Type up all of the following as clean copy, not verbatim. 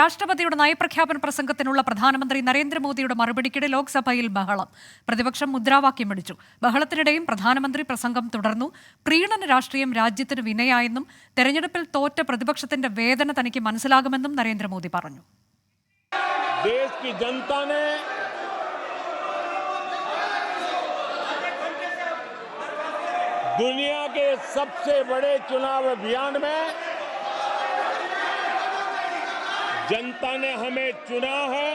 രാഷ്ട്രപതിയുടെ നയപ്രഖ്യാപന പ്രസംഗത്തിനുള്ള പ്രധാനമന്ത്രി നരേന്ദ്രമോദിയുടെ മറുപടിക്കിടെ ലോക്സഭയിൽ ബഹളം. പ്രതിപക്ഷം മുദ്രാവാക്യം വിളിച്ചു. ബഹളത്തിനിടെയും പ്രധാനമന്ത്രി പ്രസംഗം തുടർന്നു. പ്രീണന രാഷ്ട്രീയം രാജ്യത്തിന് വിനയായെന്നും തെരഞ്ഞെടുപ്പിൽ തോറ്റ പ്രതിപക്ഷത്തിന്റെ വേദന തനിക്ക് മനസ്സിലാകുമെന്നും നരേന്ദ്രമോദി പറഞ്ഞു. दुनिया के सबसे बड़े चुनाव अभियान में जनता ने हमें चुना है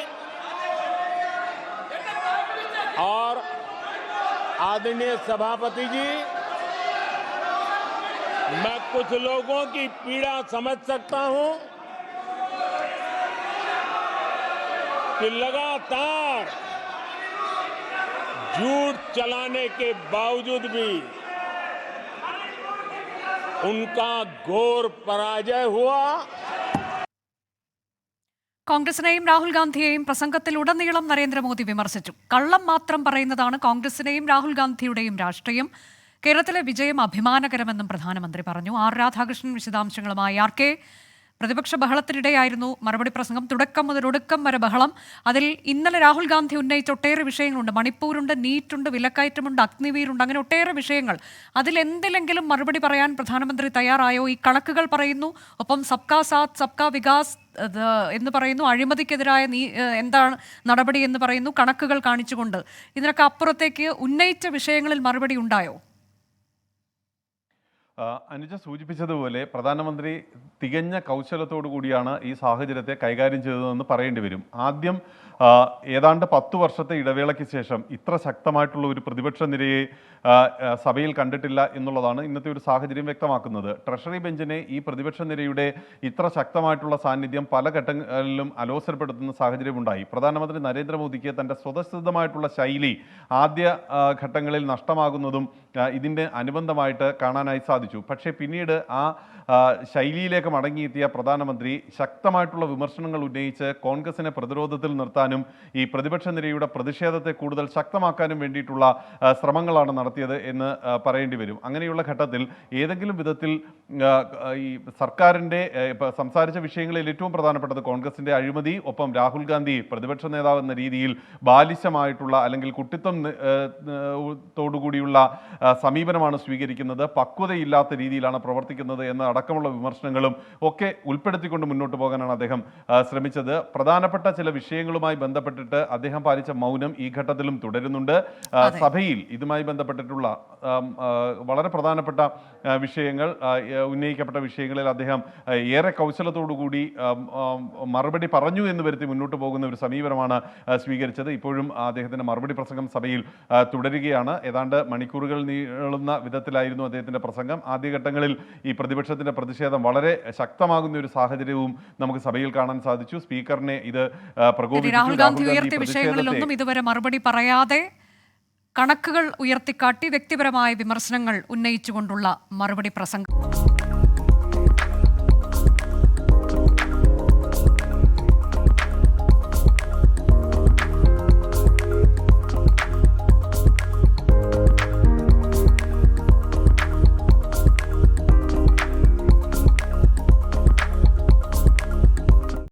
और आदरणीय सभापति जी, मैं कुछ लोगों की पीड़ा समझ सकता हूं कि लगातार झूठ चलाने के बावजूद भी उनका घोर पराजय हुआ. കോൺഗ്രസിനെയും രാഹുൽ ഗാന്ധിയെയും പ്രസംഗത്തിലുടനീളം നരേന്ദ്രമോദി വിമർശിച്ചു. കള്ളം മാത്രം പറയുന്നതാണ് കോൺഗ്രസിനെയും രാഹുൽ ഗാന്ധിയുടെയും രാഷ്ട്രീയം. കേരളത്തിലെ വിജയം അഭിമാനകരമെന്നും പ്രധാനമന്ത്രി പറഞ്ഞു. ആർ രാധാകൃഷ്ണൻ വിശദാംശങ്ങളുമായി. ആർ കെ, പ്രതിപക്ഷ ബഹളത്തിനിടെയായിരുന്നു മറുപടി പ്രസംഗം. തുടക്കം മുതൽ ഒടുക്കം വരെ ബഹളം. അതിൽ ഇന്നലെ രാഹുൽ ഗാന്ധി ഉന്നയിച്ച ഒട്ടേറെ വിഷയങ്ങളുണ്ട്. മണിപ്പൂരുണ്ട്, നീറ്റുണ്ട്, വിലക്കയറ്റമുണ്ട്, അഗ്നിവീരുണ്ട്, അങ്ങനെ ഒട്ടേറെ വിഷയങ്ങൾ. അതിലെന്തിലെങ്കിലും മറുപടി പറയാൻ പ്രധാനമന്ത്രി തയ്യാറായോ? ഈ കണക്കുകൾ പറയുന്നു, ഒപ്പം സബ്കാ സാത്ത് സബ്കാ വികാസ് എന്ന് പറയുന്നു, അഴിമതിക്കെതിരായ എന്താണ് നടപടി എന്ന് പറയുന്നു, കണക്കുകൾ കാണിച്ചുകൊണ്ട്. ഇതിനൊക്കെ അപ്പുറത്തേക്ക് ഉന്നയിച്ച വിഷയങ്ങളിൽ മറുപടി ഉണ്ടായോ? അനുജ സൂചിപ്പിച്ചതുപോലെ പ്രധാനമന്ത്രി തികഞ്ഞ കൗശലത്തോടു കൂടിയാണ് ഈ സാഹചര്യത്തെ കൈകാര്യം ചെയ്തതെന്ന് പറയേണ്ടി വരും. ആദ്യം ഏതാണ്ട് 10 വർഷത്തെ ഇടവേളയ്ക്ക് ശേഷം ഇത്ര ശക്തമായിട്ടുള്ള ഒരു പ്രതിപക്ഷ നിരയെ സഭയിൽ കണ്ടിട്ടില്ല എന്നുള്ളതാണ് ഇന്നത്തെ ഒരു സാഹചര്യം വ്യക്തമാക്കുന്നത്. ട്രഷറി ബെഞ്ചിനെ ഈ പ്രതിപക്ഷ നിരയുടെ ഇത്ര ശക്തമായിട്ടുള്ള സാന്നിധ്യം പല ഘട്ടങ്ങളിലും അലോസരപ്പെടുത്തുന്ന സാഹചര്യമുണ്ടായി. പ്രധാനമന്ത്രി നരേന്ദ്രമോദിക്ക് തൻ്റെ സ്വതസിദ്ധമായിട്ടുള്ള ശൈലി ആദ്യ ഘട്ടങ്ങളിൽ നഷ്ടമാകുന്നതും ഇതിൻ്റെ അനുബന്ധമായിട്ട് കാണാനായി സാധിച്ചു. പക്ഷേ പിന്നീട് ആ ശൈലിയിലേക്ക് മടങ്ങിയെത്തിയ പ്രധാനമന്ത്രി ശക്തമായിട്ടുള്ള വിമർശനങ്ങൾ ഉന്നയിച്ച് കോൺഗ്രസിനെ പ്രതിരോധത്തിൽ നിർത്താനും ഈ പ്രതിപക്ഷ നിരയുടെ പ്രതിഷേധത്തെ കൂടുതൽ ശക്തമാക്കാനും വേണ്ടിയിട്ടുള്ള ശ്രമങ്ങളാണ് നടത്തിയത് എന്ന് പറയേണ്ടി വരും. അങ്ങനെയുള്ള ഘട്ടത്തിൽ ഏതെങ്കിലും വിധത്തിൽ ഈ സർക്കാരിൻ്റെ സംസാരിച്ച വിഷയങ്ങളിൽ ഏറ്റവും പ്രധാനപ്പെട്ടത് കോൺഗ്രസിൻ്റെ അഴിമതി, ഒപ്പം രാഹുൽ ഗാന്ധി പ്രതിപക്ഷ നേതാവ് എന്ന രീതിയിൽ ബാലിശമായിട്ടുള്ള അല്ലെങ്കിൽ കുട്ടിത്വം തോടുകൂടിയുള്ള സമീപനമാണ് സ്വീകരിക്കുന്നത്, പക്വതയില്ലാത്ത രീതിയിലാണ് പ്രവർത്തിക്കുന്നത് എന്ന അടക്കമുള്ള വിമർശനങ്ങളും ഒക്കെ ഉൾപ്പെടുത്തിക്കൊണ്ട് മുന്നോട്ട് പോകാനാണ് അദ്ദേഹം ശ്രമിച്ചത്. പ്രധാനപ്പെട്ട ചില വിഷയങ്ങളുമായി ബന്ധപ്പെട്ടിട്ട് അദ്ദേഹം പാലിച്ച മൗനം ഈ ഘട്ടത്തിലും തുടരുന്നുണ്ട്. സഭയിൽ ഇതുമായി ബന്ധപ്പെട്ടിട്ടുള്ള വളരെ പ്രധാനപ്പെട്ട വിഷയങ്ങൾ, ഉന്നയിക്കപ്പെട്ട വിഷയങ്ങളിൽ അദ്ദേഹം ഏറെ കൗശലത്തോടുകൂടി മറുപടി പറഞ്ഞു എന്ന് വരുത്തി മുന്നോട്ട് പോകുന്ന ഒരു സമീപനമാണ് സ്വീകരിച്ചത്. ഇപ്പോഴും അദ്ദേഹത്തിൻ്റെ മറുപടി പ്രസംഗം സഭയിൽ തുടരുകയാണ്. ഏതാണ്ട് മണിക്കൂറുകൾ നീളുന്ന വിധത്തിലായിരുന്നു അദ്ദേഹത്തിൻ്റെ പ്രസംഗം. ആദ്യഘട്ടങ്ങളിൽ ഈ പ്രതിപക്ഷത്തിൻ്റെ പ്രതിഷേധം വളരെ ശക്തമാകുന്ന ഒരു സാഹചര്യവും നമുക്ക് സഭയിൽ കാണാൻ സാധിച്ചു. സ്പീക്കറിനെ ഇത് പ്രകോപിപ്പിച്ചു. രാഹുൽ ഗാന്ധി ഉയർത്തിയ വിഷയങ്ങളിലൊന്നും ഇതുവരെ മറുപടി പറയാതെ കണക്കുകൾ ഉയർത്തിക്കാട്ടി വ്യക്തിപരമായ വിമർശനങ്ങൾ ഉന്നയിച്ചുകൊണ്ടുള്ള മറുപടി പ്രസംഗം.